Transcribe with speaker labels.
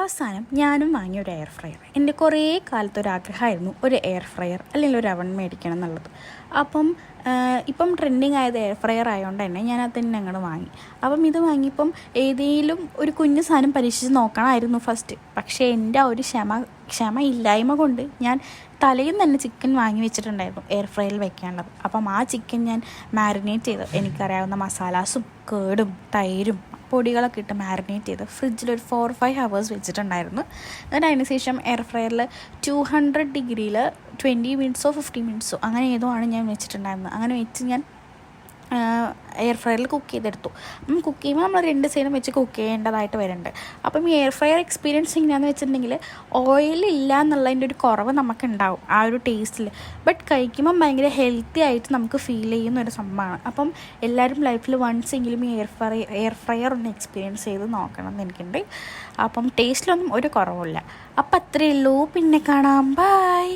Speaker 1: അവസാനം ഞാനും വാങ്ങിയ ഒരു എയർ ഫ്രയർ. എൻ്റെ കുറേ കാലത്തൊരാഗ്രഹമായിരുന്നു ഒരു എയർ ഫ്രയർ അല്ലെങ്കിൽ ഒരു അവൻ മേടിക്കണം എന്നുള്ളത്. ഇപ്പം ട്രെൻഡിങ് ആയത് എയർ ഫ്രയർ ആയതുകൊണ്ട് തന്നെ ഞാനത് തന്നെ അങ്ങോട്ട് വാങ്ങി. ഇത് വാങ്ങിയപ്പം ഏതെങ്കിലും ഒരു കുഞ്ഞു സാധനം പരീക്ഷിച്ച് നോക്കണമായിരുന്നു ഫസ്റ്റ്. പക്ഷേ എൻ്റെ ആ ഒരു ക്ഷമ ഇല്ലായ്മ കൊണ്ട് ഞാൻ തലേന്ന് തന്നെ ചിക്കൻ വാങ്ങി വെച്ചിട്ടുണ്ടായിരുന്നു എയർ ഫ്രയറിൽ വെക്കേണ്ടത്. ആ ചിക്കൻ ഞാൻ മാരിനേറ്റ് ചെയ്ത് എനിക്കറിയാവുന്ന മസാലാസും കേടും തൈരും പൊടികളൊക്കെ ഇട്ട് മാരിനേറ്റ് ചെയ്ത് ഫ്രിഡ്ജിൽ ഒരു 4-5 hours വെച്ചിട്ടുണ്ടായിരുന്നു. എന്നിട്ട് അതിന് ശേഷം എയർ ഫ്രയറിൽ 200 ഡിഗ്രിയിൽ 20 മിനിറ്റ്സോ 15 മിനിറ്റ്സോ അങ്ങനെ ഏതോ ആണ് ഞാൻ വെച്ചിട്ടുണ്ടായിരുന്നത്. അങ്ങനെ വെച്ച് ഞാൻ എയർ ഫ്രയറിൽ കുക്ക് ചെയ്തെടുത്തു. കുക്ക് ചെയ്യുമ്പോൾ നമ്മൾ 2 സൈഡും വെച്ച് കുക്ക് ചെയ്യേണ്ടതായിട്ട് വരുന്നുണ്ട്. ഈ എയർ ഫ്രയർ എക്സ്പീരിയൻസ് എങ്ങനെയാണെന്ന് വെച്ചിട്ടുണ്ടെങ്കിൽ ഓയിലില്ല എന്നുള്ളതിൻ്റെ ഒരു കുറവ് നമുക്കുണ്ടാവും ആ ഒരു ടേസ്റ്റിൽ. ബട്ട് കഴിക്കുമ്പം ഭയങ്കര ഹെൽത്തി ആയിട്ട് നമുക്ക് ഫീൽ ചെയ്യുന്ന ഒരു സംഭവമാണ്. എല്ലാവരും ലൈഫിൽ വൺസ് എങ്കിലും ഈ എയർ ഫ്രയർ ഒന്ന് എക്സ്പീരിയൻസ് ചെയ്ത് നോക്കണം എന്ന് എനിക്കുണ്ട്. ടേസ്റ്റിലൊന്നും ഒരു കുറവുമില്ല. അത്രയേ ഉള്ളൂ. പിന്നെ കാണാം. ബൈ.